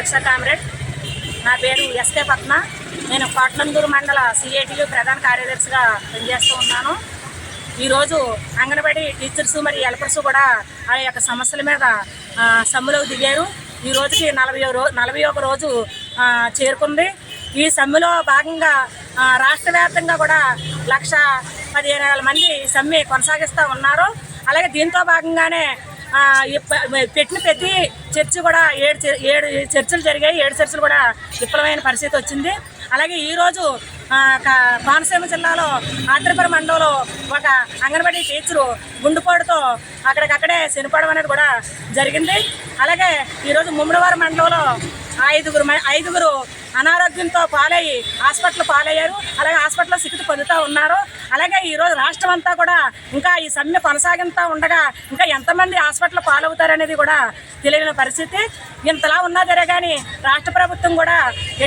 ASHA comrade. నా పేరు SK Padma. నేను కోట్లందూరు మండల సిఐటియు ప్రధాన కార్యదర్శిగా పనిచేస్తూ ఉన్నాను. ఈరోజు అంగన్వాడీ టీచర్స్ మరి హెల్పర్స్ కూడా ఆ యొక్క సమస్యల మీద సమ్మెలో దిగారు. ఈ రోజుకి 41 రోజు చేరుకుంది. ఈ సమ్మెలో భాగంగా రాష్ట్ర వ్యాప్తంగా కూడా 1,15,000 మంది సమ్మె కొనసాగిస్తూ ఉన్నారు. అలాగే దీంతో భాగంగానే పెట్టిన ప్రతి చర్చ కూడా 7 చర్చలు జరిగాయి. 7 చర్చలు కూడా విఫలమైన పరిస్థితి వచ్చింది. అలాగే ఈరోజు కోనసీమ జిల్లాలో ఆత్రేయపురం మండలంలో ఒక అంగన్వాడీ టీచరు గుండెపోటుతో అక్కడికక్కడే చనిపోవడం అనేది కూడా జరిగింది. అలాగే ఈరోజు ముమ్మడివారం మండలంలో 5గురు అనారోగ్యంతో పాలయ్యి హాస్పిటల్ పాలయ్యారు. అలాగే హాస్పిటల్లో చికిత్స పొందుతూ ఉన్నారు. అలాగే ఈరోజు రాష్ట్రం అంతా కూడా ఇంకా ఈ సమ్మె కొనసాగుతూ ఉండగా ఇంకా ఎంతమంది హాస్పిటల్ పాలవుతారనేది కూడా తెలియని పరిస్థితి. ఇంతలా ఉన్నా సరే కానీ రాష్ట్ర ప్రభుత్వం కూడా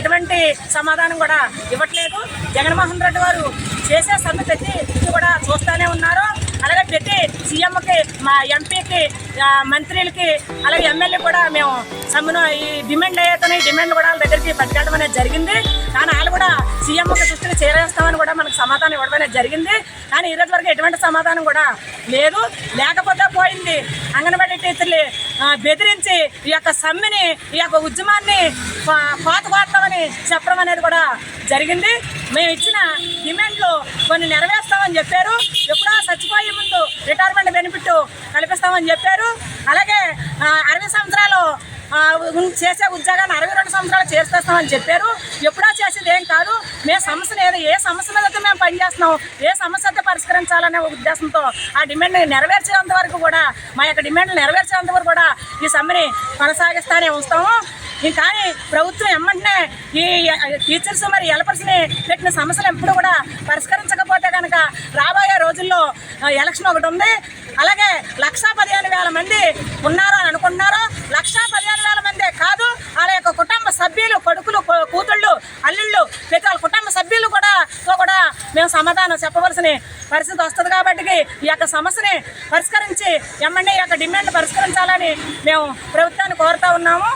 ఎటువంటి సమాధానం కూడా ఇవ్వట్లేదు. జగన్మోహన్ రెడ్డి గారు చేసే సమ్మె ప్రతి కూడా చూస్తూనే ఉన్నారు. అలాగే ప్రతి సీఎంకి, మా ఎంపీకి, మంత్రులకి, అలాగే ఎమ్మెల్యే కూడా మేము సమ్మెను ఈ డిమాండ్ అయ్యేతోనే ఈ డిమాండ్ కూడా వాళ్ళ దగ్గరికి పట్టుకెళ్ళడం అనేది జరిగింది. కానీ వాళ్ళు కూడా సీఎంకి దృష్టిని చేరేస్తామని కూడా మనకు సమాధానం ఇవ్వడం అనేది జరిగింది. కానీ ఈ రోజు వరకు ఎటువంటి సమాధానం కూడా లేదు. లేకపోతే పోయింది అంగన్వాడీ టీచర్లు బెదిరించి ఈ యొక్క సమ్మెని, ఈ యొక్క ఉద్యమాన్ని కోతమని చెప్పడం అనేది కూడా జరిగింది. మేము ఇచ్చిన డిమాండ్లు కొన్ని నెరవేర్స్తామని చెప్పారు. ఎప్పుడో చచ్చిపోయే ముందు రిటైర్మెంట్ బెనిఫిట్ కల్పిస్తామని చెప్పారు. అలాగే 60 సంవత్సరాలు చేసే ఉద్యోగాన్ని 62 సంవత్సరాలు చేస్తామని చెప్పారు. ఎప్పుడో చేసేది ఏం కాదు. మేము సమస్యను ఏ సమస్య మీద మేము పనిచేస్తున్నాం, ఏ సమస్య అయితే పరిష్కరించాలనే ఉద్దేశంతో ఆ డిమాండ్ని నెరవేర్చేంత వరకు కూడా, మా యొక్క డిమాండ్లు నెరవేర్చేంత వరకు కూడా ఈ సమ్మెని కొనసాగిస్తానే ఉంస్తాము. కానీ ప్రభుత్వం ఎమ్మంటనే ఈ టీచర్స్ మరి హెల్పర్స్ని పెట్టిన సమస్యలు ఎప్పుడు కూడా పరిష్కరించకపోతే కనుక రాబోయే రోజుల్లో ఎలక్షన్ ఒకటి ఉంది. అలాగే 1,15,000 మంది ఉన్నారు అని అనుకుంటున్నారు. 1,15,000 మందే కాదు, వాళ్ళ యొక్క కుటుంబ సభ్యులు, కొడుకులు, కూతుళ్ళు, అల్లుళ్ళు, ప్రతి వాళ్ళ కుటుంబ సభ్యులు కూడా మేము సమాధానం చెప్పవలసిన పరిస్థితి వస్తుంది. కాబట్టి ఈ యొక్క సమస్యని పరిష్కరించి ఎమ్మెల్యే యొక్క డిమాండ్ పరిష్కరించాలని మేము ప్రభుత్వాన్ని కోరుతూ ఉన్నాము.